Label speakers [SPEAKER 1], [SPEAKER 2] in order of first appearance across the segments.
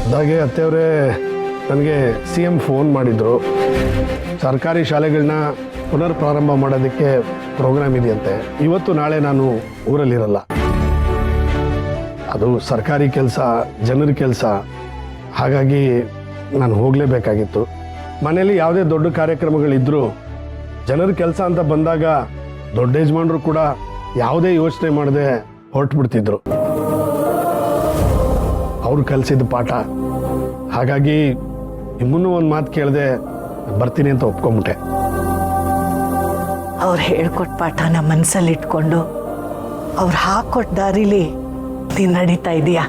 [SPEAKER 1] ಅದಾಗೆ ಅತ್ತೆಯವರೇ ನನಗೆ CM phone ಮಾಡಿದ್ರು. ಸರ್ಕಾರಿ ಶಾಲೆಗಳನ್ನ ಪುನರ್ ಪ್ರಾರಂಭ ಮಾಡೋದಕ್ಕೆ ಪ್ರೋಗ್ರಾಮ್ ಇದೆಯಂತೆ. ಇವತ್ತು ನಾಳೆ ನಾನು ಊರಲ್ಲಿರಲ್ಲ. ಅದು ಸರ್ಕಾರಿ ಕೆಲಸ, ಜನರ ಕೆಲಸ, ಹಾಗಾಗಿ ನಾನು ಹೋಗಲೇಬೇಕಾಗಿತ್ತು. ಮನೇಲಿ ಯಾವುದೇ ದೊಡ್ಡ ಕಾರ್ಯಕ್ರಮಗಳಿದ್ದರೂ ಜನರ ಕೆಲಸ ಅಂತ ಬಂದಾಗ ದೊಡ್ಡ ಯಜಮಾನರು ಕೂಡ ಯಾವುದೇ ಯೋಚನೆ ಮಾಡದೆ ಹೊರಟುಬಿಡ್ತಿದ್ರು. ಅವ್ರು ಕಲಿಸಿದ ಪಾಠ. ಹಾಗಾಗಿ ನಿಮ್ಮನ್ನೂ ಒಂದು ಮಾತು ಕೇಳದೆ ಬರ್ತೀನಿ ಅಂತ ಒಪ್ಕೊಂಬಿಟ್ಟೆ.
[SPEAKER 2] ಅವ್ರು ಹೇಳ್ಕೊಟ್ಟ ಪಾಠನ ಮನಸ್ಸಲ್ಲಿ ಇಟ್ಕೊಂಡು ಅವ್ರು ಹಾಕೊಟ್ಟ ದಾರಿಲಿ ನೀನು ನಡೀತಾ ಇದೀಯಾ.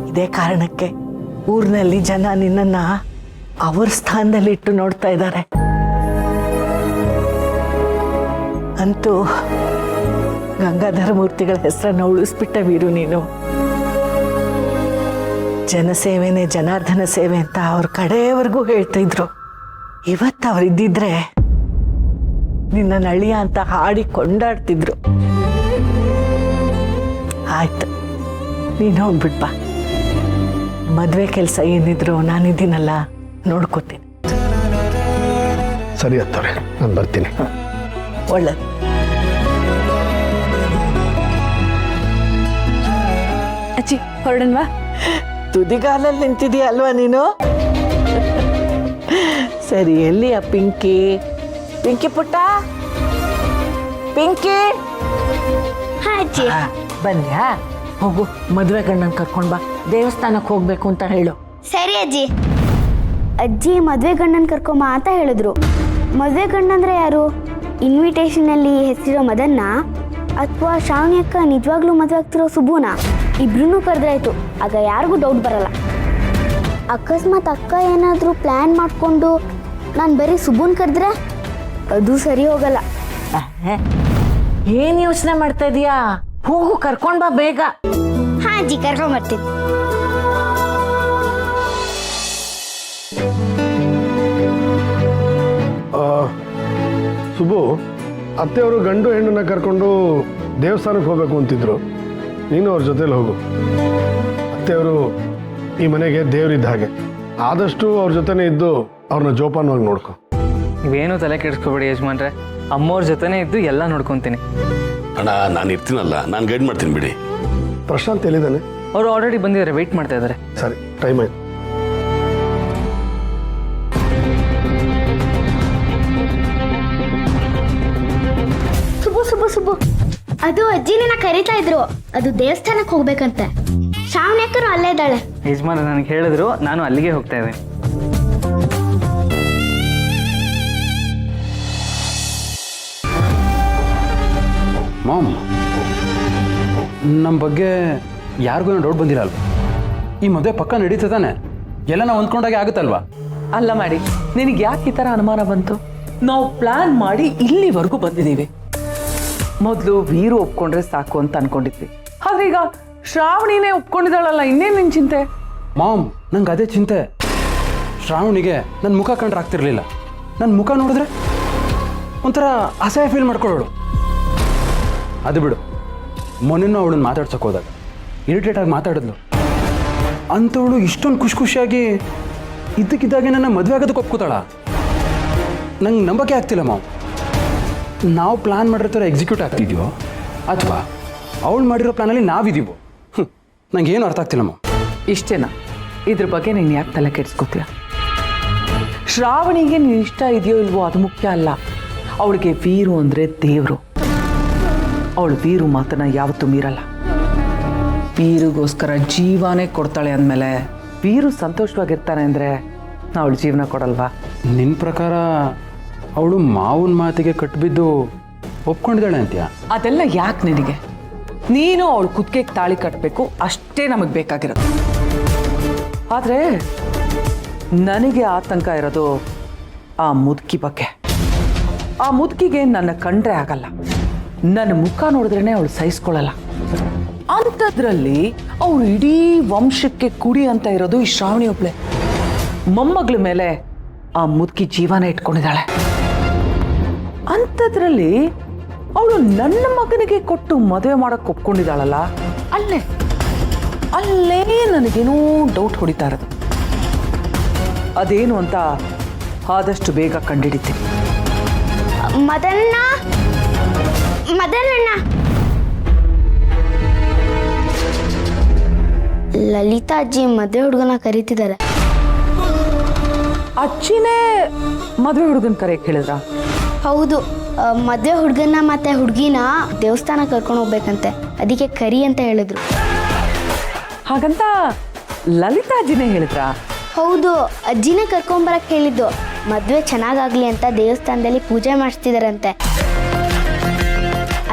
[SPEAKER 2] ಇದೇ ಕಾರಣಕ್ಕೆ ಊರಿನಲ್ಲಿ ಜನ ನಿನ್ನನ್ನು ಅವ್ರ ಸ್ಥಾನದಲ್ಲಿ ಇಟ್ಟು ನೋಡ್ತಾ ಇದ್ದಾರೆ. ಅಂತೂ ಗಂಗಾಧರ ಮೂರ್ತಿಗಳ ಹೆಸರನ್ನು ಉಳಿಸ್ಬಿಟ್ಟ ವೀರು ನೀನು. ಜನಸೇವೆನೇ ಜನಾರ್ದನ ಸೇವೆ ಅಂತ ಅವ್ರ ಕಡೆಯವರೆಗೂ ಹೇಳ್ತಾ ಇದ್ರು. ಇವತ್ತು ಅವರಿದ್ದಿದ್ರೆ ನಿನ್ನ ನಳಿಯ ಅಂತ ಹಾಡಿ ಕೊಂಡಾಡ್ತಿದ್ರು. ಆಯ್ತು, ನೀನು ಹೋಗ್ಬಿಟ್ಪ. ಮದುವೆ ಕೆಲಸ ಏನಿದ್ರು ನಾನಿದ್ದೀನಲ್ಲ, ನೋಡ್ಕೋತೀನಿ.
[SPEAKER 1] ಸರಿ ಅತ್ತವ್ರೆ, ನಾನು ಬರ್ತೀನಿ.
[SPEAKER 2] ಒಳ್ಳೆದು.
[SPEAKER 3] ಅಜ್ಜಿ ಹೊರಡನ್ವಾ?
[SPEAKER 2] ತುದಿಗಾಲಲ್ಲಿ ನಿಂತಿದೀಯ ಅಲ್ವಾ ನೀನು? ಸರಿ, ಎಲ್ಲಿಯ ಪಿಂಕಿ? ಪಿಂಕಿ ಪುಟ್ಟ, ಪಿಂಕಿ. ಬಂದ್ಯಾ? ಹೋಗು, ಮದುವೆ ಗಂಡನ ಕರ್ಕೊಂಡ್ ಬಾ. ದೇವಸ್ಥಾನಕ್ಕೆ ಹೋಗ್ಬೇಕು ಅಂತ ಹೇಳು.
[SPEAKER 4] ಸರಿ ಅಜ್ಜಿ. ಅಜ್ಜಿ ಮದುವೆ ಗಂಡನ ಕರ್ಕೊಂಬ ಅಂತ ಹೇಳಿದ್ರು. ಮದುವೆ ಗಂಡಂದ್ರೆ ಯಾರು? ಇನ್ವಿಟೇಷನಲ್ಲಿ ಹೆಸರಿರೋ ಮದನ್ನ ಅಥವಾ ಶ್ರಾವಣಿ ಅಕ್ಕ ನಿಜವಾಗ್ಲೂ ಮದುವೆ ಆಗ್ತಿರೋ ಸುಬ್ಬುನ? ಇಬ್ರು ಕರೆದ್ರಾಯ್ತು, ಆಗ ಯಾರಿಗೂ ಡೌಟ್ ಬರಲ್ಲ. ಅಕಸ್ಮಾತ್ ಅಕ್ಕ ಏನಾದರೂ ಪ್ಲ್ಯಾನ್ ಮಾಡಿಕೊಂಡು ನಾನು ಬರೀ ಸುಬ್ಬುನ್ ಕರೆದ್ರೆ ಅದು ಸರಿ ಹೋಗಲ್ಲ.
[SPEAKER 2] ಏನ್ ಯೋಚನೆ ಮಾಡ್ತಾ ಇದೀಯಾ? ಹೋಗು, ಕರ್ಕೊಂಡ್ ಬಾ ಬೇಗ.
[SPEAKER 4] ಹಾ ಅಜ್ಜಿ, ಕರ್ಕೊಂಬರ್ತೀನಿ.
[SPEAKER 1] ಸುಬ್ಬು, ಅತ್ತೆಯವರು ಗಂಡು ಹೆಣ್ಣನ್ನ ಕರ್ಕೊಂಡು ದೇವಸ್ಥಾನಕ್ಕೆ ಹೋಗ್ಬೇಕು ಅಂತಿದ್ರು. ನೀನು ಅವ್ರ ಜೊತೆಲಿ ಹೋಗು. ಅತ್ತೆಯವರು ಈ ಮನೆಗೆ ದೇವರಿದ್ದ ಹಾಗೆ. ಆದಷ್ಟು ಅವ್ರ ಜೊತೆನೇ ಇದ್ದು ಅವ್ರನ್ನ ಜೋಪಾನವಾಗಿ ನೋಡ್ಕೊ.
[SPEAKER 5] ನೀವೇನು ತಲೆ ಕೆಡಿಸ್ಕೋಬೇಡಿ ಯಜಮಾನ್ರೆ, ಅಮ್ಮವ್ರ ಜೊತೆನೇ ಇದ್ದು ಎಲ್ಲ ನೋಡ್ಕೊತೀನಿ.
[SPEAKER 6] ಅಣ್ಣ, ನಾನು ಇರ್ತೀನಲ್ಲ, ನಾನು ಗೈಡ್ ಮಾಡ್ತೀನಿ ಬಿಡಿ.
[SPEAKER 1] ಪ್ರಶಾಂತ್ ಎಲ್ಲಿದ್ದಾನೆ?
[SPEAKER 5] ಅವರು ಆಲ್ರೆಡಿ ಬಂದಿದ್ದಾರೆ, ವೆಯ್ಟ್ ಮಾಡ್ತಾ ಇದ್ದಾರೆ.
[SPEAKER 1] ಸರಿ, ಟೈಮ್ ಆಯ್ತು.
[SPEAKER 4] ಸುಬ್ಬು, ಅದು ಅಜ್ಜಿನ ಕರೀತಾ ಇದ್ರು. ಅದು ದೇವಸ್ಥಾನಕ್ಕೆ ಹೋಗ್ಬೇಕಂತೆ. ಶ್ರಾವಣಿ ಅಕ್ಕನು ಅಲ್ಲೇ ಇದ್ದಾಳೆ.
[SPEAKER 5] ಯಜಮಾನ ನನಗೆ ಹೇಳಿದ್ರು, ನಾನು ಅಲ್ಲಿಗೆ ಹೋಗ್ತಾ ಇದ್ದೀನಿ.
[SPEAKER 7] ಮಾಮ್, ನಮ್ಮ ಬಗ್ಗೆ ಯಾರಿಗೂ ಡೌಟ್ ಬಂದಿಲ್ಲ ಅಲ್ವಾ? ಈ ಮದುವೆ ಪಕ್ಕ ನಡೀತದಾನೆ, ಎಲ್ಲ ನಾವು ಹೊಂದ್ಕೊಂಡಾಗೆ ಆಗುತ್ತಲ್ವಾ?
[SPEAKER 2] ಅಲ್ಲ ಮಾಡಿ, ನಿನಗೆ ಯಾಕೆ ಈ ಥರ ಅನುಮಾನ ಬಂತು? ನಾವು ಪ್ಲಾನ್ ಮಾಡಿ ಇಲ್ಲಿವರೆಗೂ ಬಂದಿದ್ದೀವಿ. ಮೊದಲು ವೀರು ಒಪ್ಕೊಂಡ್ರೆ ಸಾಕು ಅಂತ ಅನ್ಕೊಂಡಿದ್ವಿ. ಆದ್ರೆ ಈಗ ಶ್ರಾವಣಿನೇ ಒಪ್ಕೊಂಡಿದ್ದಾಳಲ್ಲ, ಇನ್ನೇನು ನಿನ್ ಚಿಂತೆ?
[SPEAKER 7] ಮಾಮ್, ನಂಗೆ ಅದೇ ಚಿಂತೆ. ಶ್ರಾವಣಿಗೆ ನನ್ನ ಮುಖ ಕಂಡ್ರೆ ಆಗ್ತಿರ್ಲಿಲ್ಲ. ನನ್ನ ಮುಖ ನೋಡಿದ್ರೆ ಒಂಥರ ಅಸಹ್ಯ ಫೀಲ್ ಮಾಡ್ಕೊಳ್ಳೋಳು. ಅದು ಬಿಡು, ಮೊನ್ನೆನೂ ಅವಳನ್ನ ಮಾತಾಡ್ಸೋಕೆ ಹೋದಾಗ ಇರಿಟೇಟಾಗಿ ಮಾತಾಡಿದ್ಲು. ಅಂಥವಳು ಇಷ್ಟೊಂದು ಖುಷಿಯಾಗಿ ಇದ್ದಕ್ಕಿದ್ದಾಗೆ ನನ್ನ ಮದುವೆ ಆಗೋದಕ್ಕೆ ಒಪ್ಕೋತಾಳ? ನಂಗೆ ನಂಬಕ್ಕೆ ಆಗ್ತಿಲ್ಲ ಮಾವು. ನಾವು ಪ್ಲಾನ್ ಮಾಡಿರೋ ಥರ ಎಕ್ಸಿಕ್ಯೂಟ್ ಆಗ್ತಿದ್ಯೋ ಅಥವಾ ಅವಳು ಮಾಡಿರೋ ಪ್ಲಾನಲ್ಲಿ ನಾವಿದ್ದೀವೋ? ನಂಗೇನು ಅರ್ಥ ಆಗ್ತಿಲ್ಲ ಮಾವು.
[SPEAKER 2] ಇಷ್ಟೇನಾ? ಇದ್ರ ಬಗ್ಗೆ ನೀನು ಯಾಕೆ ತಲೆ ಕೆಡಿಸ್ಕೋತೀಯ? ಶ್ರಾವಣಿಗೆ ನೀನು ಇಷ್ಟ ಇದೆಯೋ ಇಲ್ವೋ ಅದು ಮುಖ್ಯ ಅಲ್ಲ. ಅವಳಿಗೆ ವೀರು ಅಂದರೆ ದೇವರು. ಅವಳು ವೀರು ಮಾತನ್ನ ಯಾವತ್ತೂ ಮೀರಲ್ಲ. ವೀರಿಗೋಸ್ಕರ ಜೀವನೇ ಕೊಡ್ತಾಳೆ ಅಂದಮೇಲೆ ವೀರು ಸಂತೋಷವಾಗಿರ್ತಾನೆ ಅಂದರೆ ಅವಳು ಜೀವನ ಕೊಡಲ್ವಾ?
[SPEAKER 7] ನಿನ್ನ ಪ್ರಕಾರ ಅವಳು ಮಾವನ ಮಾತಿಗೆ ಕಟ್ಟಿಬಿದ್ದು ಒಪ್ಕೊಂಡಿದ್ದಾಳೆ ಅಂತೀಯ?
[SPEAKER 2] ಅದೆಲ್ಲ ಯಾಕೆ ನಿನಗೆ? ನೀನು ಅವಳು ಕುತ್ತಿಗೆಗೆ ತಾಳಿ ಕಟ್ಟಬೇಕು, ಅಷ್ಟೇ ನಮಗೆ ಬೇಕಾಗಿರೋದು. ಆದರೆ ನನಗೆ ಆತಂಕ ಇರೋದು ಆ ಮುದುಕಿ ಬಗ್ಗೆ. ಆ ಮುದುಕಿಗೆ ನನ್ನ ಕಂಡ್ರೆ ಆಗಲ್ಲ, ನನ್ನ ಮುಖ ನೋಡಿದ್ರೇ ಅವಳು ಸಹಿಸ್ಕೊಳ್ಳಲ್ಲ. ಅಂಥದ್ರಲ್ಲಿ ಅವಳು ಇಡೀ ವಂಶಕ್ಕೆ ಕುಡಿ ಅಂತ ಇರೋದು ಈ ಶ್ರಾವಣಿ ಒಬ್ಳೆ. ಮೊಮ್ಮಗಳ ಮೇಲೆ ಆ ಮುದುಕಿ ಜೀವನ ಇಟ್ಕೊಂಡಿದ್ದಾಳೆ. ಅಂಥದ್ರಲ್ಲಿ ಅವಳು ನನ್ನ ಮಗನಿಗೆ ಕೊಟ್ಟು ಮದುವೆ ಮಾಡೋಕ್ಕೆ ಒಪ್ಕೊಂಡಿದ್ದಾಳಲ್ಲ, ಅಲ್ಲೇ ಅಲ್ಲೇ ನನಗೇನೋ ಡೌಟ್ ಹೊಡಿತಾ ಇರೋದು. ಅದೇನು ಅಂತ ಆದಷ್ಟು ಬೇಗ ಕಂಡುಹಿಡಿತೀನಿ.
[SPEAKER 4] ಮದನ್ನ ಮದನಣ್ಣ, ಲಲಿತಾ ಅಜ್ಜಿ ಮದುವೆ ಹುಡುಗನ ಕರೀತಿದ್ದಾರೆ.
[SPEAKER 2] ಅಜ್ಜಿನೇ ಮದುವೆ ಹುಡುಗನ ಕರೆಯಕ್ಕೆ ಹೇಳಿದ್ರ?
[SPEAKER 4] ಹೌದು, ಮದುವೆ ಹುಡುಗನ ಮತ್ತೆ ಹುಡುಗಿನ ದೇವಸ್ಥಾನ ಕರ್ಕೊಂಡು ಹೋಗ್ಬೇಕಂತೆ, ಅದಕ್ಕೆ ಕರಿ ಅಂತ ಹೇಳಿದ್ರು.
[SPEAKER 2] ಹಾಗಂತ ಲಲಿತಾ ಅಜ್ಜಿನೇ ಹೇಳಿದ್ರ?
[SPEAKER 4] ಹೌದು, ಅಜ್ಜಿನೇ ಕರ್ಕೊಂಬರಕ್ಕೆ ಹೇಳಿದ್ದು. ಮದುವೆ ಚೆನ್ನಾಗಾಗ್ಲಿ ಅಂತ ದೇವಸ್ಥಾನದಲ್ಲಿ ಪೂಜೆ ಮಾಡಿಸ್ತಿದಾರಂತೆ,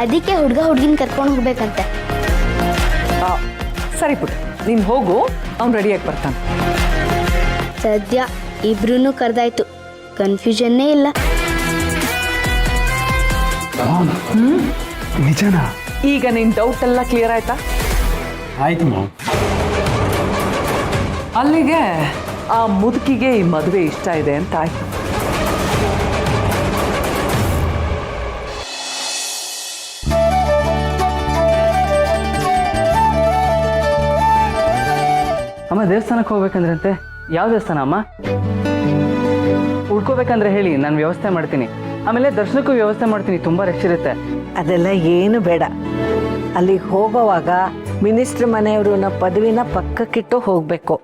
[SPEAKER 4] ಅದಕ್ಕೆ ಹುಡುಗ ಹುಡುಗಿನ ಕರ್ಕೊಂಡು ಹೋಗ್ಬೇಕಂತೆ.
[SPEAKER 2] ಸರಿ ಪುಟ್ಟ, ನೀನು ಹೋಗು, ಅವ್ನು ರೆಡಿಯಾಗಿ ಬರ್ತಾನೆ.
[SPEAKER 4] ಸದ್ಯ ಇಬ್ರು ಕರೆದಾಯ್ತು, ಕನ್ಫ್ಯೂಷನ್ನೇ ಇಲ್ಲ.
[SPEAKER 7] ನಿಜನಾ?
[SPEAKER 2] ಈಗ ನಿನ್ನ ಡೌಟ್ ಎಲ್ಲ ಕ್ಲಿಯರ್ ಆಯ್ತಾ?
[SPEAKER 7] ಆಯ್ತು ಮಾಮ್.
[SPEAKER 2] ಅಲ್ಲಿಗೆ ಆ ಮುದುಕಿಗೆ ಈ ಮದುವೆ ಇಷ್ಟ ಇದೆ ಅಂತ ಆಯ್ತು.
[SPEAKER 5] ಅಮ್ಮ ದೇವಸ್ಥಾನಕ್ಕೆ ಹೋಗ್ಬೇಕಂದ್ರಂತೆ. ಯಾವ ದೇವಸ್ಥಾನ ಅಮ್ಮ? ಉಳ್ಕೋಬೇಕಂದ್ರೆ ಹೇಳಿ, ನಾನು ವ್ಯವಸ್ಥೆ ಮಾಡ್ತೀನಿ. ಆಮೇಲೆ ದರ್ಶನಕ್ಕೂ ವ್ಯವಸ್ಥೆ ಮಾಡ್ತೀನಿ, ತುಂಬ ರಶ್ ಇರುತ್ತೆ.
[SPEAKER 8] ಅದೆಲ್ಲ ಏನು ಬೇಡ. ಅಲ್ಲಿಗೆ ಹೋಗೋವಾಗ ಮಿನಿಸ್ಟ್ರ್ ಮನೆಯವ್ರನ್ನ ಪದವಿನ ಪಕ್ಕಕ್ಕಿಟ್ಟು ಹೋಗಬೇಕು.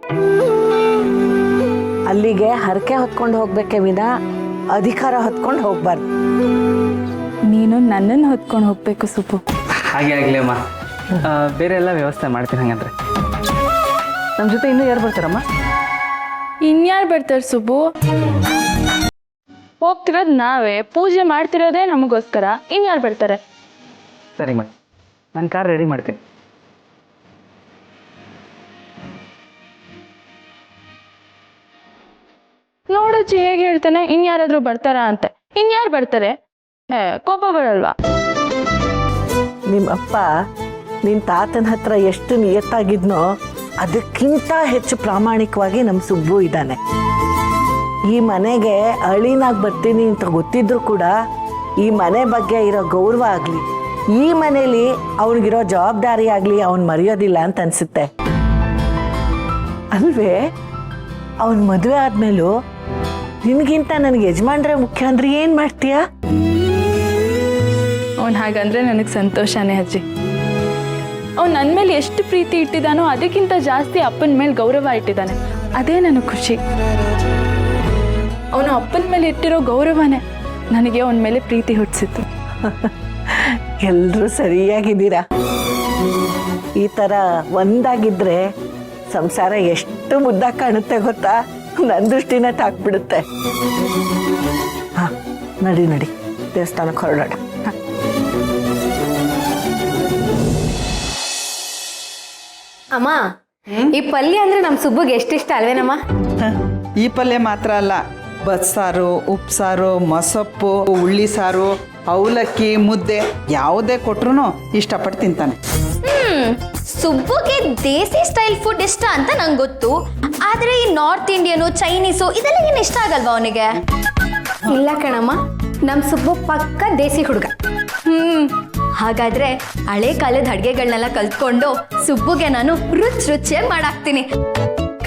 [SPEAKER 8] ಅಲ್ಲಿಗೆ ಹರಕೆ ಹೊತ್ಕೊಂಡು ಹೋಗ್ಬೇಕೆ ವಿನ ಅಧಿಕಾರ ಹೊತ್ಕೊಂಡು ಹೋಗ್ಬಾರ್ದು.
[SPEAKER 3] ನೀನು ನನ್ನನ್ನು ಹೊತ್ಕೊಂಡು ಹೋಗ್ಬೇಕು ಸುಬ್ಬು.
[SPEAKER 5] ಹಾಗೆ ಆಗಲಿ ಅಮ್ಮ, ಬೇರೆ ಎಲ್ಲ ವ್ಯವಸ್ಥೆ ಮಾಡ್ತೀನಿ. ಹಾಗಂದ್ರೆ ನಮ್ಮ ಜೊತೆ ಇನ್ನೂ ಯಾರು ಬರ್ತಾರಮ್ಮ?
[SPEAKER 3] ಇನ್ಯಾರು ಬರ್ತಾರೆ ಸುಬ್ಬು? ಹೋಗ್ತಿರೋದು ನಾವೇ, ಪೂಜೆ ಮಾಡ್ತಿರೋದೇ ನಮಗೋಸ್ಕರ, ಇನ್ಯಾರು ಬರ್ತಾರೆ?
[SPEAKER 5] ಸರಿ ಮಾಡಿ, ನಾನು ಕಾರ್ ರೆಡಿ ಮಾಡ್ತೀನಿ.
[SPEAKER 3] ನೋಡೋಜ್ಜಿ ಹೇಗೆ ಹೇಳ್ತಾನೆ, ಇನ್ಯಾರಾದ್ರೂ ಬರ್ತಾರಾ ಅಂತ. ಇನ್ಯಾರು ಬರ್ತಾರೆ? ಕೋಪ ಬರಲ್ವಾ?
[SPEAKER 8] ನಿಮ್ಮಪ್ಪ ನಿನ್ನ ತಾತನ ಹತ್ರ ಎಷ್ಟು ನಿಯತ್ತಾಗಿದ್ನೋ ಅದಕ್ಕಿಂತ ಹೆಚ್ಚು ಪ್ರಾಮಾಣಿಕವಾಗಿ ನಮ್ಮ ಸುಬ್ಬು ಇದ್ದಾನೆ. ಈ ಮನೆಗೆ ಅಳಿನಾಗಿ ಬರ್ತೀನಿ ಅಂತ ಗೊತ್ತಿದ್ರು ಕೂಡ ಈ ಮನೆ ಬಗ್ಗೆ ಇರೋ ಗೌರವ ಆಗಲಿ, ಈ ಮನೇಲಿ ಅವನಿಗಿರೋ ಜವಾಬ್ದಾರಿ ಆಗಲಿ ಅವನು ಮರೆಯೋದಿಲ್ಲ ಅಂತ ಅನ್ಸುತ್ತೆ ಅಲ್ವೇ? ಅವನ ಮದುವೆ ಆದ್ಮೇಲೂ ನಿನಗಿಂತ ನನಗೆ ಯಜಮಾನ್ರೆ ಮುಖ್ಯ ಅಂದ್ರೆ ಏನು ಮಾಡ್ತೀಯಾ?
[SPEAKER 3] ಅವ್ನು ಹಾಗಂದ್ರೆ ನನಗೆ ಸಂತೋಷನೇ ಅಜ್ಜಿ. ಅವ್ನು ನನ್ನ ಮೇಲೆ ಎಷ್ಟು ಪ್ರೀತಿ ಇಟ್ಟಿದ್ದಾನೋ ಅದಕ್ಕಿಂತ ಜಾಸ್ತಿ ಅಪ್ಪನ ಮೇಲೆ ಗೌರವ ಇಟ್ಟಿದ್ದಾನೆ, ಅದೇ ನನಗೆ ಖುಷಿ. ಅವನು ಅಪ್ಪನ ಮೇಲೆ ಇಟ್ಟಿರೋ ಗೌರವನೇ ನನಗೆ ಅವನ ಮೇಲೆ ಪ್ರೀತಿ ಹುಟ್ಟಿಸಿತ್ತು.
[SPEAKER 8] ಎಲ್ಲರೂ ಸರಿಯಾಗಿದ್ದೀರಾ. ಈ ಥರ ಒಂದಾಗಿದ್ರೆ ಸಂಸಾರ ಎಷ್ಟು ಮುದ್ದಾಗಿ ಕಾಣುತ್ತೆ ಗೊತ್ತಾ? ನನ್ನ ದೃಷ್ಟಿನ ತಾಕ್ಬಿಡುತ್ತೆ. ಹಾಂ, ನಡಿ ನಡಿ, ದೇವಸ್ಥಾನಕ್ಕೆ ಹೊರಡೋಣ.
[SPEAKER 9] ಅಮ್ಮ, ಈ ಪಲ್ಯ ಅಂದ್ರೆ ನಮ್ಮ ಸುಬ್ಬುಗೆ ಎಷ್ಟಿಷ್ಟ ಅಲ್ವೇನಮ್ಮ?
[SPEAKER 10] ಈ ಪಲ್ಯ ಮಾತ್ರ ಅಲ್ಲ, ಬಸ್ಸಾರು, ಉಪ್ಸಾರು, ಮೊಸಪ್ಪು, ಉಳ್ಳಿ ಸಾರು, ಅವಲಕ್ಕಿ, ಮುದ್ದೆ ಯಾವುದೇ ಕೊಟ್ರು ಇಷ್ಟಪಟ್ಟು ತಿಂತಾನೆ.
[SPEAKER 9] ಸುಬ್ಬುಗೆ ದೇಸಿ ಸ್ಟೈಲ್ ಫುಡ್ ಇಷ್ಟ ಅಂತ ನಂಗೆ ಗೊತ್ತು, ಆದ್ರೆ ಈ ನಾರ್ತ್ ಇಂಡಿಯನು, ಚೈನೀಸು ಇದೆಲ್ಲ ಏನು ಇಷ್ಟ ಆಗಲ್ವಾ ಅವನಿಗೆ? ಇಲ್ಲ ಕಣಮ್ಮ, ನಮ್ಮ ಸುಬ್ಬು ಪಕ್ಕ ದೇಸಿ ಹುಡುಗ. ಹಾಗಾದ್ರೆ ಹಳೆ ಕಾಲದ ಅಡ್ಗೆಗಳನ್ನೆಲ್ಲ ಕಲ್ತ್ಕೊಂಡು ಸುಬ್ಬುಗೆ ನಾನು ರುಚಿಯಾಗಿ ಮಾಡಾಕ್ತೀನಿ.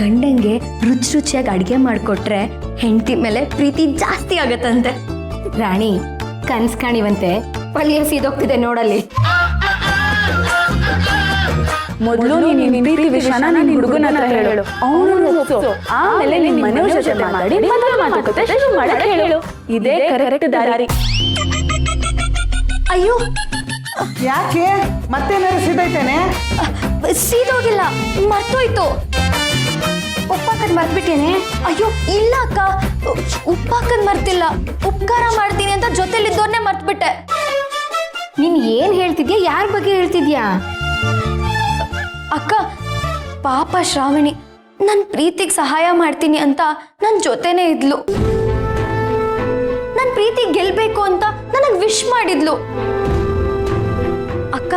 [SPEAKER 9] ಗಂಡಂಗೆ ರುಚಿಯಾಗಿ ಅಡ್ಗೆ ಮಾಡಿಕೊಟ್ರೆ ಹೆಂಡತಿ ಮೇಲೆ ಪ್ರೀತಿ ಜಾಸ್ತಿ ಆಗತ್ತಂತೆ. ರಾಣಿ ಕನ್ಸ್ ಕಾಣಿವಂತೆ, ಪಲ್ಯ ಸೀದೋಗ್ತಿದೆ ನೋಡಲ್ಲಿ.
[SPEAKER 3] ಮೊದಲು ನಿನ್ನ ಪ್ರೀತಿ ವಿಷಯನ ನಿನ್ನ ಹುಡುಗನ ಹತ್ರ ಹೇಳು, ಅವನು ಒಪ್ಸು, ಆಮೇಲೆ ನಿನ್ನ ಮನೆಯವ್ರ ಜೊತೆ ಮಾತಾಡಿ ಮದುವೆ ಮಾತುಕತೆ ಶುರು ಮಾಡಕ್ಕೆ ಹೇಳು. ಇದೇ ಕರೆಕ್ಟ್ ದಾರಿ.
[SPEAKER 9] ಅಯ್ಯೋ,
[SPEAKER 10] ಯಾಕೆ ಮತ್ತೇನಾರು ಸಿದೈತೇನೆ?
[SPEAKER 9] ಸೀದೋಗಿಲ್ಲ, ಮರ್ತೋಯ್ತು. ಉಪ್ಪಾಕದ್ ಮರ್ತ್ಬಿಟ್ಟೇನೆ. ಅಯ್ಯೋ ಇಲ್ಲ ಅಕ್ಕ, ಉಪ್ಪಾಕದ್ ಮರ್ತಿಲ್ಲ, ಉಪಕಾರ ಮಾಡ್ತೀನಿ ಅಂತ ಜೊತೆಲಿದ್ದೋರ್ನೇ ಮರ್ತ್ಬಿಟ್ಟೆ. ನೀನ್ ಏನ್ ಹೇಳ್ತಿದ್ಯಾ? ಯಾರ ಬಗ್ಗೆ ಹೇಳ್ತಿದ್ಯಾ? ಅಕ್ಕ, ಪಾಪ ಶ್ರಾವಣಿ ನನ್ನ ಪ್ರೀತಿಗೆ ಸಹಾಯ ಮಾಡ್ತೀನಿ ಅಂತ ನನ್ನ ಜೊತೆನೇ ಇದ್ಲು. ನನ್ನ ಪ್ರೀತಿ ಗೆಲ್ಬೇಕು ಅಂತ ನನಗೆ ವಿಶ್ ಮಾಡಿದ್ಲು. ಅಕ್ಕ,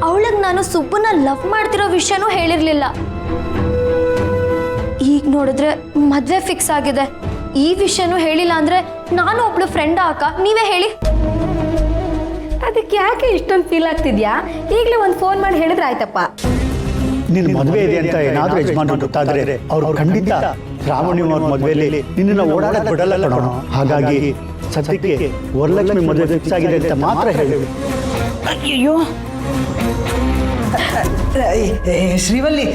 [SPEAKER 9] ಅವಳಿಗೆ ನಾನು ಸುಬ್ಬನ ಲವ್ ಮಾಡ್ತಿರೋ ವಿಷಯನೂ ಹೇಳಿರ್ಲಿಲ್ಲ. ಈಗ ನೋಡಿದ್ರೆ ಮದ್ವೆ ಫಿಕ್ಸ್ ಆಗಿದೆ, ಈ ವಿಷಯನೂ ಹೇಳಿಲ್ಲ ಅಂದ್ರೆ ನಾನು ಒಬ್ಳು ಫ್ರೆಂಡ್ ಅಕ್ಕ, ನೀವೇ ಹೇಳಿ. ಅದಕ್ಕೆ ಯಾಕೆ ಇಷ್ಟೊಂದು ಫೀಲ್ ಆಗ್ತಿದ್ಯಾ? ಈಗಲೇ ಒಂದು ಫೋನ್ ಮಾಡಿ ಹೇಳಿದ್ರೆ ಆಯ್ತಪ್ಪ.
[SPEAKER 11] ನಿನ್ನ ಮದುವೆ ಇದೆ ಅಂತ ಏನಾದರೂ ಯಜಮಾನ್ರು ಗೊತ್ತಾದ್ರೆ ಅವ್ರು ಖಂಡಿತ ಶ್ರಾವಣಿ ಅವ್ರ ಮದುವೆಯಲ್ಲಿ ನಿನ್ನನ್ನು ಓಡಾಡಕ್ಕೆ ಬಿಡಲ್ಲ ಕಣೋ. ಹಾಗಾಗಿ ಸದ್ಯಕ್ಕೆ ವರಲಕ್ಷ್ಮಿ ಮದುವೆ ಫಿಕ್ಸ್ ಆಗಿದೆ ಅಂತ ಮಾತ್ರ ಹೇಳಿ.
[SPEAKER 10] ಅಯ್ಯೋ ಶ್ರೀವಲ್ಲಿ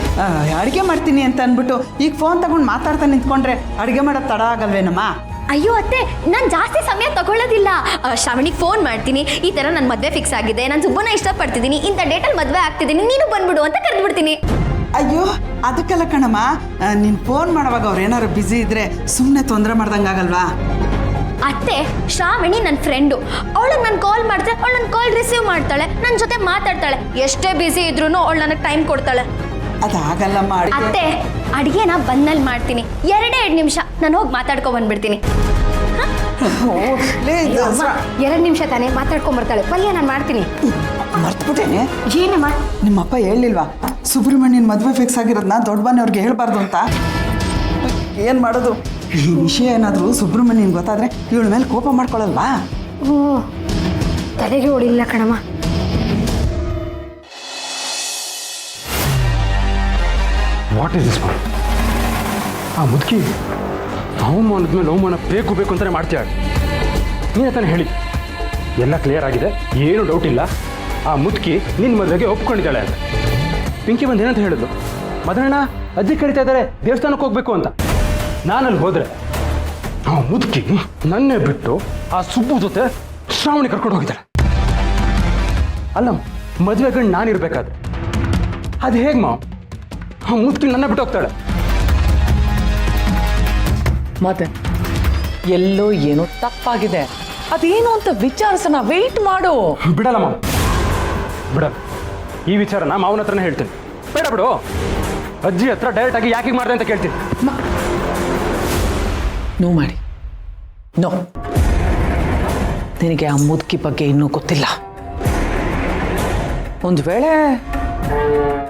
[SPEAKER 10] ಅಡುಗೆ ಮಾಡ್ತೀನಿ ಅಂತ ಅಂದ್ಬಿಟ್ಟು ಈಗ ಫೋನ್ ತಗೊಂಡು ಮಾತಾಡ್ತಾ ನಿಂತ್ಕೊಂಡ್ರೆ ಅಡುಗೆ ಮಾಡೋದು ತಡ ಆಗಲ್ವೇನಮ್ಮ?
[SPEAKER 9] ಅಯ್ಯೋ ಅತ್ತೆ, ನಾನು ಜಾಸ್ತಿ ಸಮಯ ತಗೊಳ್ಳೋದಿಲ್ಲ. ಶ್ರಾವಣಿಗೆ ಫೋನ್ ಮಾಡ್ತೀನಿ, ಈ ಥರ ನನ್ನ ಮದುವೆ ಫಿಕ್ಸ್ ಆಗಿದೆ, ನಾನು ಸುಬ್ಬನ ಇಷ್ಟಪಡ್ತಿದ್ದೀನಿ, ಇಂಥ ಡೇಟಲ್ಲಿ ಮದುವೆ ಆಗ್ತಿದ್ದೀನಿ, ನೀನು ಬಂದ್ಬಿಡು ಅಂತ ಕರೆದ್ಬಿಡ್ತೀನಿ.
[SPEAKER 10] ಅಯ್ಯೋ ಅದಕ್ಕೆಲ್ಲ ಕಣಮ್ಮ, ನೀನು ಫೋನ್ ಮಾಡುವಾಗ ಅವ್ರು ಏನಾದ್ರು ಬ್ಯುಸಿ ಇದ್ರೆ ಸುಮ್ಮನೆ ತೊಂದರೆ ಮಾಡ್ದಂಗಾಗಲ್ವಾ?
[SPEAKER 9] ಅತ್ತೆ, ಶ್ರಾವಣಿ ನನ್ನ ಫ್ರೆಂಡು, ಅವಳಿಗೆ ನಾನು ಕಾಲ್ ಮಾಡಿದ್ರೆ ಅವಳು ನನ್ನ ಕಾಲ್ ರಿಸೀವ್ ಮಾಡ್ತಾಳೆ, ನನ್ನ ಜೊತೆ ಮಾತಾಡ್ತಾಳೆ, ಎಷ್ಟೇ ಬ್ಯುಸಿ ಇದ್ರೂ ಅವಳು ನನಗೆ ಟೈಮ್ ಕೊಡ್ತಾಳೆ.
[SPEAKER 10] ಅದಾಗಲ್ಲಮ್ಮ.
[SPEAKER 9] ಅತ್ತೆ, ಅಡುಗೆನ ಬಂದಲ್ಲಿ ಮಾಡ್ತೀನಿ, 2 ನಿಮಿಷ, ನಾನು ಹೋಗಿ ಮಾತಾಡ್ಕೊ ಬಂದ್ಬಿಡ್ತೀನಿ. 2 ನಿಮಿಷ ತಾನೇ ಮಾತಾಡ್ಕೊಂಬರ್ತಾಳೆ, ಪಲ್ಯ ನಾನು ಮಾಡ್ತೀನಿ.
[SPEAKER 10] ಮರ್ತ್ಬಿಟ್ಟೇನೆ.
[SPEAKER 9] ಏನಮ್ಮ?
[SPEAKER 10] ನಿಮ್ಮಪ್ಪ ಹೇಳಿಲ್ವಾ ಸುಬ್ರಹ್ಮಣ್ಯನ ಮದುವೆ ಫಿಕ್ಸ್ ಆಗಿರೋದನ್ನ ದೊಡ್ಡ ಮನೆಯವ್ರಿಗೆ ಹೇಳ್ಬಾರ್ದು ಅಂತ? ಏನು ಮಾಡೋದು? ಈ ವಿಷಯ ಏನಾದರೂ ಸುಬ್ರಹ್ಮಣ್ಯನ್ ಗೊತ್ತಾದ್ರೆ ಇವಳ ಮೇಲೆ ಕೋಪ ಮಾಡ್ಕೊಳ್ಳಲ್ವಾ?
[SPEAKER 9] ಓ, ತಲೆಗೆ ಹೊಡಿಲ್ಲ ಕಣಮ್ಮ.
[SPEAKER 7] What is this ma'am? ಆ ಮುದುಕಿ ಅವಮಾನದ್ಮೇಲೆ ಅವಮಾನ ಬೇಕು ಅಂತಲೇ ಮಾಡ್ತೀಯಾಳೆ. ನೀನು ತಾನೇ ಹೇಳಿ ಎಲ್ಲ ಕ್ಲಿಯರ್ ಆಗಿದೆ, ಏನೂ ಡೌಟ್ ಇಲ್ಲ. ಆ ಮುದುಕಿ ನಿನ್ನ ಮದುವೆಗೆ ಒಪ್ಕೊಂಡಿದ್ದಾಳೆ ಅಂತ. ಪಿಂಕಿ ಬಂದು ಏನಂತ ಹೇಳಿದ್ರು, ಮದಣ್ಣ ಅಜ್ಜಿ ಕರಿತಾ ಇದ್ದಾರೆ ದೇವಸ್ಥಾನಕ್ಕೆ ಹೋಗ್ಬೇಕು ಅಂತ. ನಾನಲ್ಲಿ ಹೋದರೆ ಆ ಮುದುಕಿ ನನ್ನೇ ಬಿಟ್ಟು ಆ ಸುಬ್ಬು ಜೊತೆ ಶ್ರಾವಣಿ ಕರ್ಕೊಂಡು ಹೋಗಿದ್ದಾಳೆ. ಅಲ್ಲ, ಮದುವೆ ಗಂಡು ನಾನಿರ್ಬೇಕಾದ್ರೆ ಅದು ಹೇಗೆ ಮಾವು? ಆ ಮುದುಕಿ ನನ್ನ ಬಿಟ್ಟು ಹೋಗ್ತಾಳೆ.
[SPEAKER 2] ಮತ್ತೆ ಎಲ್ಲೋ ಏನೋ ತಪ್ಪಾಗಿದೆ, ಅದೇನು ಅಂತ ವಿಚಾರಿಸೋಣ, ವೆಯ್ಟ್ ಮಾಡು.
[SPEAKER 7] ಬಿಡಲ್ಲ ಮಾವು, ಬಿಡಲ್ಲ. ಈ ವಿಚಾರನ ಮಾವನ ಹತ್ರನೇ ಹೇಳ್ತೀನಿ. ಬೇಡ ಬಿಡು, ಅಜ್ಜಿ ಹತ್ರ ಡೈರೆಕ್ಟ್ ಆಗಿ ಯಾಕೆ ಮಾಡಿದೆ ಅಂತ ಕೇಳ್ತೀನಿ.
[SPEAKER 2] ನೋ ಮಾಡಿ, ನೋ. ನಿನಗೆ ಆ ಮುದುಕಿ ಬಗ್ಗೆ ಇನ್ನೂ ಗೊತ್ತಿಲ್ಲ. ಒಂದು ವೇಳೆ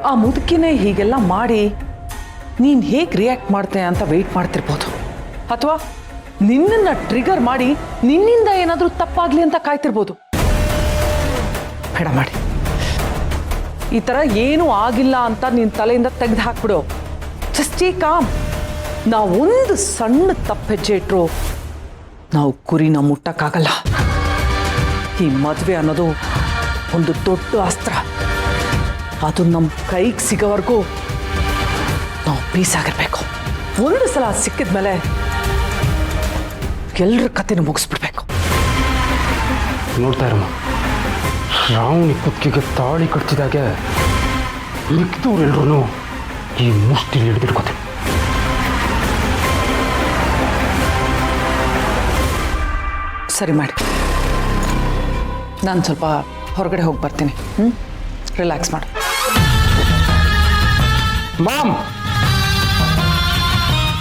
[SPEAKER 2] ಆ ಮುದುಕಿನೇ ಹೀಗೆಲ್ಲ ಮಾಡಿ ನೀನು ಹೇಗೆ ರಿಯಾಕ್ಟ್ ಮಾಡ್ತೆ ಅಂತ ವೆಯ್ಟ್ ಮಾಡ್ತಿರ್ಬೋದು, ಅಥವಾ ನಿನ್ನನ್ನು ಟ್ರಿಗರ್ ಮಾಡಿ ನಿನ್ನಿಂದ ಏನಾದರೂ ತಪ್ಪಾಗಲಿ ಅಂತ ಕಾಯ್ತಿರ್ಬೋದು. ಬೇಡ ಮಾಡಿ, ಈ ಥರ ಏನೂ ಆಗಿಲ್ಲ ಅಂತ ನಿನ್ನ ತಲೆಯಿಂದ ತೆಗೆದು ಹಾಕ್ಬಿಡು. Just take com. ನಾವೊಂದು ಸಣ್ಣ ತಪ್ಪು ಹೆಜ್ಜೆ ಇಟ್ಟರು ನಾವು ಗುರಿನ ಮುಟ್ಟಕ್ಕಾಗಲ್ಲ. ಈ ಮದುವೆ ಅನ್ನೋದು ಒಂದು ದೊಡ್ಡ ಅಸ್ತ್ರ. ಅದು ನಮ್ಮ ಕೈಗೆ ಸಿಗೋವರೆಗೂ ನಾವು ಪೀಸಾಗಿರ್ಬೇಕು. ಒಂದು ಸಲ ಸಿಕ್ಕಿದ ಮೇಲೆ ಎಲ್ಲರ ಕಥೆನೂ ಮುಗಿಸ್ಬಿಡ್ಬೇಕು.
[SPEAKER 7] ನೋಡ್ತಾ ಇರಮ್ಮ, ಶ್ರಾವಣಿ ಕುತ್ತಿಗೆ ತಾಳಿ ಕಟ್ತಿದಾಗೆ ಮಿಕ್ದವ್ರೆಲ್ರೂ ಈ ಮುಷ್ಟಿಲಿ ಹಿಡಿದಿಟ್ಕೋತೀನಿ.
[SPEAKER 2] ಸರಿ ಮಾಡಿ, ನಾನು ಸ್ವಲ್ಪ ಹೊರಗಡೆ ಹೋಗಿ ಬರ್ತೀನಿ. ರಿಲ್ಯಾಕ್ಸ್ ಮಾಡು.
[SPEAKER 7] ಮಾಮ್,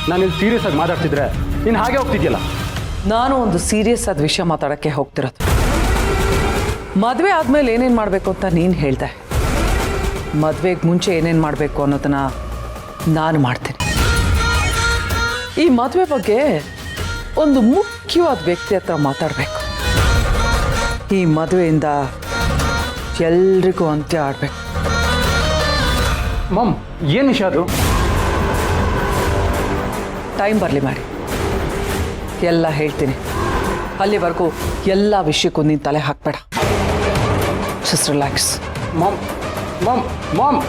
[SPEAKER 7] ನಾನಿಲ್ಲಿ ಸೀರಿಯಸ್ ಆಗಿ ಮಾತಾಡ್ತಿದ್ರೆ ನೀನು ಹಾಗೆ ಹೋಗ್ತಿದ್ಯಲ್ಲ.
[SPEAKER 2] ನಾನು ಒಂದು ಸೀರಿಯಸ್ ಆದ ವಿಷಯ ಮಾತಾಡೋಕ್ಕೆ ಹೋಗ್ತಿರೋದು. ಮದುವೆ ಆದಮೇಲೆ ಏನೇನು ಮಾಡಬೇಕು ಅಂತ ನೀನು ಹೇಳ್ದೆ. ಮದುವೆಗೆ ಮುಂಚೆ ಏನೇನು ಮಾಡಬೇಕು ಅನ್ನೋದನ್ನ ನಾನು ಮಾಡ್ತೀನಿ. ಈ ಮದುವೆ ಬಗ್ಗೆ ಒಂದು ಮುಖ್ಯವಾದ ವ್ಯಕ್ತಿ ಹತ್ರ ಮಾತಾಡಬೇಕು. ಈ ಮದುವೆಯಿಂದ ಎಲ್ರಿಗೂ ಅಂತ್ಯ ಆಡಬೇಕು.
[SPEAKER 7] ಮಾಮ್, ಏನು ವಿಷಯ ಅದು?
[SPEAKER 2] ಟೈಮ್ ಬರಲಿ ಮಾಡಿ, ಎಲ್ಲ ಹೇಳ್ತೀನಿ. ಅಲ್ಲಿವರೆಗೂ ಎಲ್ಲ ವಿಷಯಕ್ಕೂ ನೀನು ತಲೆ ಹಾಕಬೇಡ. Just relax.
[SPEAKER 7] Mom mom mom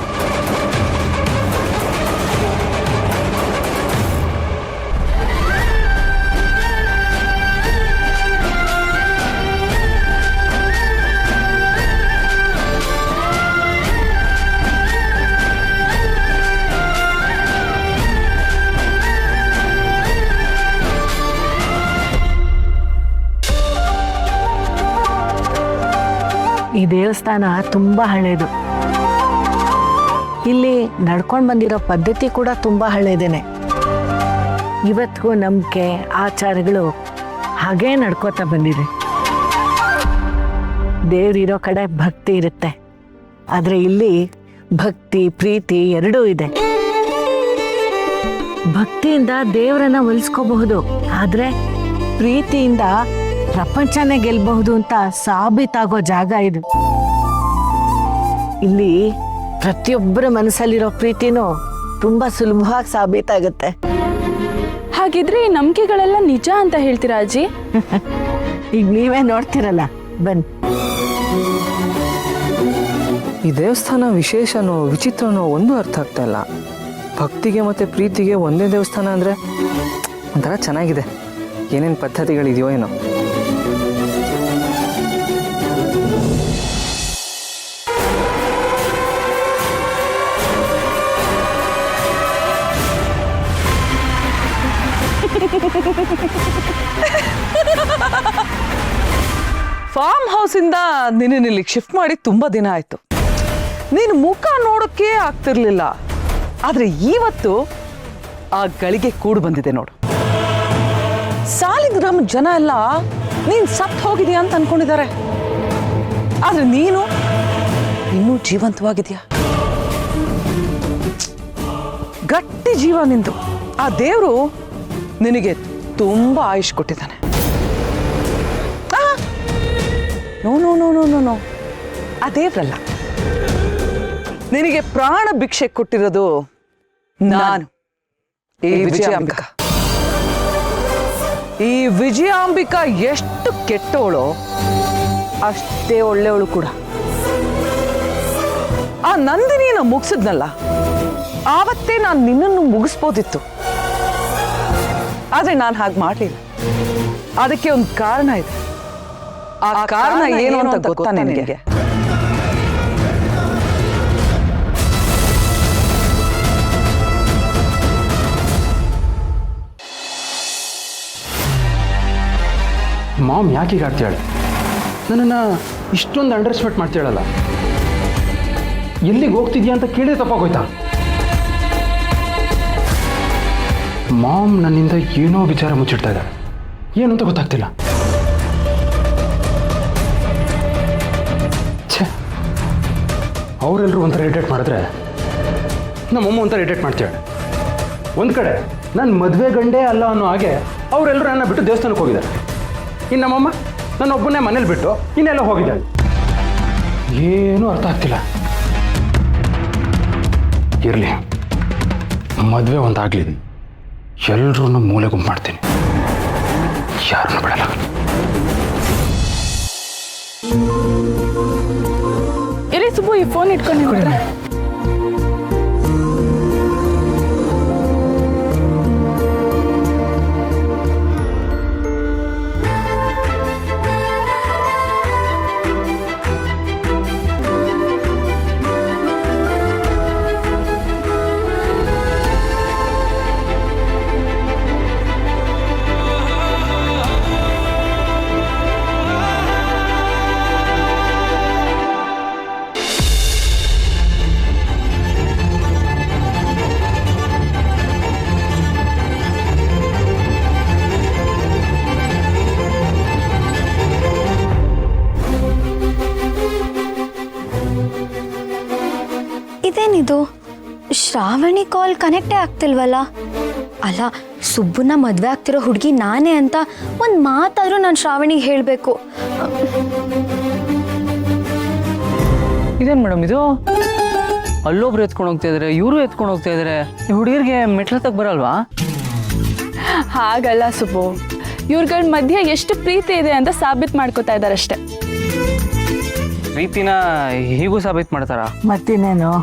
[SPEAKER 8] ಈ ದೇವಸ್ಥಾನ ತುಂಬ ಹಳೇದು. ಇಲ್ಲಿ ನಡ್ಕೊಂಡು ಬಂದಿರೋ ಪದ್ಧತಿ ಕೂಡ ತುಂಬ ಹಳೇದೇನೆ. ಇವತ್ತಿಗೂ ನಂಬಿಕೆ ಆಚಾರಗಳು ಹಾಗೇ ನಡ್ಕೋತಾ ಬಂದಿದೆ. ದೇವ್ರಿರೋ ಕಡೆ ಭಕ್ತಿ ಇರುತ್ತೆ, ಆದರೆ ಇಲ್ಲಿ ಭಕ್ತಿ ಪ್ರೀತಿ ಎರಡೂ ಇದೆ. ಭಕ್ತಿಯಿಂದ ದೇವರನ್ನ ಒಲಿಸ್ಕೋಬಹುದು, ಆದ್ರೆ ಪ್ರೀತಿಯಿಂದ ಪ್ರಪಂಚನೇ ಗೆಲ್ಬಹುದು ಅಂತ ಸಾಬೀತಾಗೋ ಜಾಗ ಇದು. ಇಲ್ಲಿ ಪ್ರತಿಯೊಬ್ಬರ ಮನಸ್ಸಲ್ಲಿರೋ ಪ್ರೀತಿನೂ ತುಂಬಾ ಸುಲಭವಾಗಿ ಸಾಬೀತಾಗುತ್ತೆ.
[SPEAKER 3] ಹಾಗಿದ್ರೆ ಈ ನಂಬಿಕೆಗಳೆಲ್ಲ ನಿಜ ಅಂತ ಹೇಳ್ತೀರಾ ಅಜ್ಜಿ?
[SPEAKER 8] ಈಗ ನೀವೇ ನೋಡ್ತಿರಲ್ಲ, ಬನ್ನಿ.
[SPEAKER 5] ಈ ದೇವಸ್ಥಾನ ವಿಶೇಷನೋ ವಿಚಿತ್ರನೋ ಒಂದು ಅರ್ಥ ಆಗ್ತಾ ಇಲ್ಲ. ಭಕ್ತಿಗೆ ಮತ್ತು ಪ್ರೀತಿಗೆ ಒಂದೇ ದೇವಸ್ಥಾನ ಅಂದರೆ ಒಂಥರ ಚೆನ್ನಾಗಿದೆ. ಏನೇನು ಪದ್ಧತಿಗಳಿದೆಯೋ ಏನೋ.
[SPEAKER 2] ಫಾರ್ಮ್ ಹೌಸಿಂದ ನಿನ್ನ ಇಲ್ಲಿಗೆ ಶಿಫ್ಟ್ ಮಾಡಿ ತುಂಬ ದಿನ ಆಯಿತು. ನೀನು ಮುಖ ನೋಡೋಕ್ಕೆ ಆಗ್ತಿರ್ಲಿಲ್ಲ. ಆದರೆ ಇವತ್ತು ಆ ಗಳಿಗೆ ಕೂಡು ಬಂದಿದೆ ನೋಡು. ಸಾಲಿಗ್ರಾಮ ಜನ ಎಲ್ಲ ನೀನು ಸತ್ತು ಹೋಗಿದೆಯಾ ಅಂತ ಅನ್ಕೊಂಡಿದ್ದಾರೆ. ಆದರೆ ನೀನು ಇನ್ನೂ ಜೀವಂತವಾಗಿದೆಯಾ. ಗಟ್ಟಿ ಜೀವ ನಿಂದು. ಆ ದೇವರು ನಿನಗೆ ತುಂಬ ಆಯುಷ್ ಕೊಟ್ಟಿದ್ದಾನೆ. No no no no no no ಆ ದೇವ್ರಲ್ಲ, ನಿನಗೆ ಪ್ರಾಣ ಭಿಕ್ಷೆ ಕೊಟ್ಟಿರೋದು ನಾನು, ಈ ವಿಜಯಾಂಬಿಕಾ. ಈ ವಿಜಯಾಂಬಿಕಾ ಎಷ್ಟು ಕೆಟ್ಟವಳು ಅಷ್ಟೇ ಒಳ್ಳೆಯವಳು ಕೂಡ. ಆ ನಂದಿನಿನ ಮುಗಿಸಿದ್ನಲ್ಲ, ಆವತ್ತೇ ನಾನು ನಿನ್ನನ್ನು ಮುಗಿಸ್ಬೋದಿತ್ತು. ಆದ್ರೆ ನಾನು ಹಾಗೆ ಮಾಡಲಿಲ್ಲ. ಅದಕ್ಕೆ ಒಂದು ಕಾರಣ ಇದೆ. ಆ ಕಾರಣ ಏನು ಅಂತ ಗೊತ್ತಾ ನಿನಗೆ?
[SPEAKER 7] ಮಾಮ್ ಯಾಕೆ ಈಗ ಆಡ್ತಾಳೆ? ನನ್ನನ್ನು ಇಷ್ಟೊಂದು ಅಂಡರ್ಸ್ಟಿಮೇಟ್ ಮಾಡ್ತಾಳಲ್ಲ. ಎಲ್ಲಿಗೆ ಹೋಗ್ತಿದ್ಯಾ ಅಂತ ಕೇಳೇ ತಪ್ಪಾಗೋಯ್ತಾ? ಮಾಮ್ ನನ್ನಿಂದ ಏನೋ ವಿಚಾರ ಮುಚ್ಚಿಡ್ತಾ ಇದ್ದಾಳೆ. ಏನು ಅಂತ ಗೊತ್ತಾಗ್ತಿಲ್ಲ. ಛೇ, ಅವರೆಲ್ಲರೂ ಒಂಥರ ಇರಿಟೇಟ್ ಮಾಡಿದ್ರೆ ನಮ್ಮಮ್ಮ ಒಂಥರ ಇರಿಟೇಟ್ ಮಾಡ್ತಾಳೆ. ಒಂದು ಕಡೆ ನನ್ನ ಮದುವೆ ಗಂಡೇ ಅಲ್ಲ ಅನ್ನೋ ಹಾಗೆ ಅವರೆಲ್ಲರೂ ನನ್ನ ಬಿಟ್ಟು ದೇವಸ್ಥಾನಕ್ಕೆ ಹೋಗಿದ್ದಾರೆ. ಇನ್ನು ನಮ್ಮಮ್ಮ ನನ್ನೊಬ್ಬನೇ ಮನೇಲಿ ಬಿಟ್ಟು ಇನ್ನೆಲ್ಲ ಹೋಗಿದ್ದಾಳೆ. ಏನೂ ಅರ್ಥ ಆಗ್ತಿಲ್ಲ. ಇರಲಿ, ಮದುವೆ ಒಂದಾಗಲಿ, ಎಲ್ಲರೂ ಮೂಲೆ ಗುಂಪು ಮಾಡ್ತೀನಿ, ಯಾರನ್ನೂ ಬಿಡಲ್ಲ.
[SPEAKER 3] ಎಲ್ಲಿ ಸುಬ್ಬು, ಈ ಫೋನ್ ಇಟ್ಕೊಂಡು
[SPEAKER 9] ಇದೇನಿದು? ಶ್ರಾವಣಿ ಕಾಲ್ ಕನೆಕ್ಟೇ ಆಗ್ತಿಲ್ವಲ್ಲ. ಅಲ್ಲ, ಸುಬ್ಬುನ ಮದುವೆ ಆಗ್ತಿರೋ ಹುಡುಗಿ ನಾನೇ ಅಂತ ಒಂದು ಮಾತಾದ್ರೂ ನಾನು ಶ್ರಾವಣಿಗೆ ಹೇಳಬೇಕು.
[SPEAKER 5] ಇದೇನು ಮೇಡಮ್ ಇದು? ಅಲ್ಲೊಬ್ರು ಎತ್ಕೊಂಡು ಹೋಗ್ತಾ ಇದ್ದಾರೆ, ಇವರು ಎತ್ಕೊಂಡು ಹೋಗ್ತಾ ಇದ್ದಾರೆ. ಈ ಹುಡುಗಿರಿಗೆ ಮೆಟ್ಲತ್ತಕ್ಕೆ ಬರಲ್ವಾ?
[SPEAKER 3] ಹಾಗಲ್ಲ ಸುಬ್ಬು, ಇವ್ರಗಳ ಮಧ್ಯೆ ಎಷ್ಟು ಪ್ರೀತಿ ಇದೆ ಅಂತ ಸಾಬೀತು ಮಾಡ್ಕೋತಾ ಇದ್ದಾರೆ ಅಷ್ಟೇ.
[SPEAKER 5] ಪ್ರೀತಿನ ಹೀಗೂ ಸಾಬೀತು ಮಾಡ್ತಾರ?
[SPEAKER 8] ಮತ್ತಿನ್ನೇನು,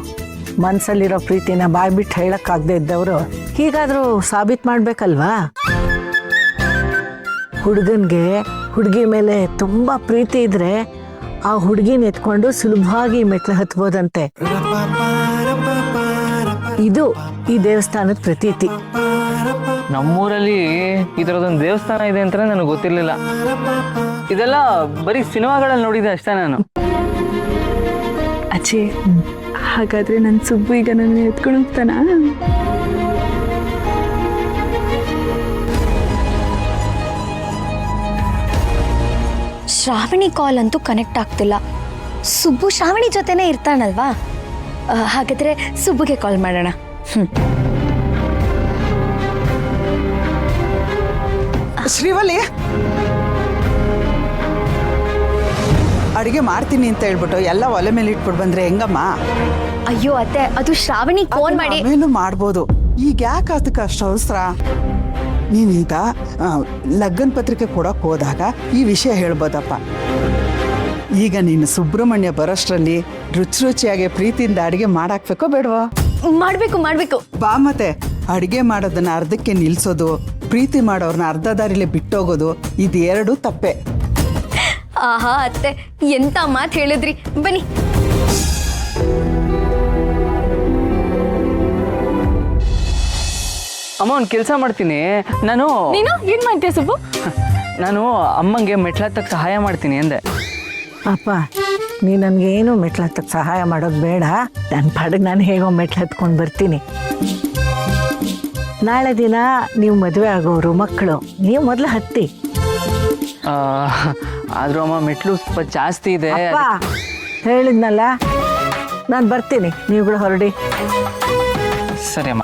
[SPEAKER 8] ಮನಸ್ಸಲ್ಲಿರೋ ಪ್ರೀತಿನ ಬಾಯ್ಬಿಟ್ಟು ಹೇಳಕ್ಕಾಗದೇ ಇದ್ದವರು ಹೀಗಾದರೂ ಸಾಬೀತು ಮಾಡ್ಬೇಕಲ್ವಾ? ಹುಡುಗನ್ಗೆ ಹುಡುಗಿ ಮೇಲೆ ತುಂಬ ಪ್ರೀತಿ ಇದ್ರೆ ಆ ಹುಡುಗಿನ ಎತ್ಕೊಂಡು ಸುಲಭವಾಗಿ ಮೆಟ್ಲು ಹತ್ಬೋದಂತೆ. ಇದು ಈ ದೇವಸ್ಥಾನದ ಪ್ರತೀತಿ.
[SPEAKER 5] ನಮ್ಮೂರಲ್ಲಿ ಈ ಥರದೊಂದು ದೇವಸ್ಥಾನ ಇದೆ ಅಂತಲೇ ನನಗೆ ಗೊತ್ತಿರಲಿಲ್ಲ. ಇದೆಲ್ಲ ಬರೀ ಸಿನಿಮಾಗಳಲ್ಲಿ ನೋಡಿದೆ ಅಷ್ಟೇ ನಾನು.
[SPEAKER 3] ಅಜ್ಜಿ, ಹಾಗಾದ್ರೆ ನನ್ನ ಸುಬ್ಬು ಈಗ ನನ್ನ ಎತ್ಕೊಂಡು ಹೋಗ್ತಾನ?
[SPEAKER 9] ಶ್ರಾವಣಿ ಕಾಲ್ ಅಂತೂ ಕನೆಕ್ಟ್ ಆಗ್ತಿಲ್ಲ. ಸುಬ್ಬು ಶ್ರಾವಣಿ ಜೊತೆನೇ ಇರ್ತಾನಲ್ವಾ? ಹಾಗಾದ್ರೆ ಸುಬ್ಬುಗೆ ಕಾಲ್ ಮಾಡೋಣ.
[SPEAKER 10] ಶ್ರೀವಲ್ಲಿ, ಅಡುಗೆ ಮಾಡ್ತೀನಿ ಅಂತ ಹೇಳ್ಬಿಟ್ಟು ಎಲ್ಲ ಒಲೆ ಮೇಲೆ ಇಟ್ಬಿಟ್ಟು ಬಂದ್ರೆ ಹೆಂಗಮ್ಮ?
[SPEAKER 9] ಅಯ್ಯೋ ಅತ್ತೆ, ಅದು ಶ್ರಾವಣಿ ಫೋನ್ ಮಾಡಿ
[SPEAKER 10] ಆಮೇಲೂ ಮಾಡ್ಬೋದು. ಈಗ ಯಾಕೆ ಅದಕ್ಕೆ ಅಷ್ಟು ಅವಸರ? ನೀನೀಗ ಲಗ್ನ ಪತ್ರಿಕೆ ಕೊಡೋಕೆ ಹೋದಾಗ ಈ ವಿಷಯ ಹೇಳ್ಬೋದಪ್ಪ. ಈಗ ನೀನು ಸುಬ್ರಹ್ಮಣ್ಯ ಬರೋಷ್ಟರಲ್ಲಿ ರುಚಿಯಾಗಿ ಪ್ರೀತಿಯಿಂದ ಅಡುಗೆ ಮಾಡಾಕ್ಬೇಕೋ ಬೇಡವಾ?
[SPEAKER 9] ಮಾಡ್ಬೇಕು.
[SPEAKER 10] ಬಾ ಮತ್ತೆ. ಅಡುಗೆ ಮಾಡೋದನ್ನ ಅರ್ಧಕ್ಕೆ ನಿಲ್ಸೋದು, ಪ್ರೀತಿ ಮಾಡೋರ್ನ ಅರ್ಧ ದಾರಿಲೇ ಬಿಟ್ಟೋಗೋದು, ಇದೆರಡು ತಪ್ಪೆ.
[SPEAKER 9] ಆಹಾ ಅತ್ತೆ, ಎಂತ ಮಾತು ಹೇಳಿದ್ರಿ. ಬನ್ನಿ.
[SPEAKER 5] ಅಮ್ಮ ಒಂದು ಕೆಲಸ ಮಾಡ್ತೀನಿ ನಾನು.
[SPEAKER 3] ನೀನು ಏನ್ ಮಾಡ್ತೀಯ ಸುಬ್ಬು?
[SPEAKER 5] ನಾನು ಅಮ್ಮಂಗೆ ಮೆಟ್ಲತ್ತಕ್ಕೆ ಸಹಾಯ ಮಾಡ್ತೀನಿ ಅಂದೆ.
[SPEAKER 8] ಅಪ್ಪ, ನೀ ನನಗೇನು ಮೆಟ್ಲು ಹತ್ತಕ್ಕೆ ಸಹಾಯ ಮಾಡೋದು ಬೇಡ. ನನ್ನ ಪಾಡಿಗೆ ನಾನು ಹೇಗೋ ಮೆಟ್ಲು ಹತ್ಕೊಂಡು ಬರ್ತೀನಿ. ನಾಳೆ ದಿನ ನೀವು ಮದುವೆ ಆಗೋರು ಮಕ್ಕಳು, ನೀವು ಮೊದಲು ಹತ್ತಿ.
[SPEAKER 5] ಆದ್ರೂ ಅಮ್ಮ ಮೆಟ್ಲು ಸ್ವಲ್ಪ ಜಾಸ್ತಿ ಇದೆ.
[SPEAKER 8] ಅಪ್ಪ ಹೇಳಿದ್ನಲ್ಲ, ನಾನು ಬರ್ತೀನಿ, ನೀವುಗಳು ಹೊರಡಿ.
[SPEAKER 5] ಸರಿ ಅಮ್ಮ.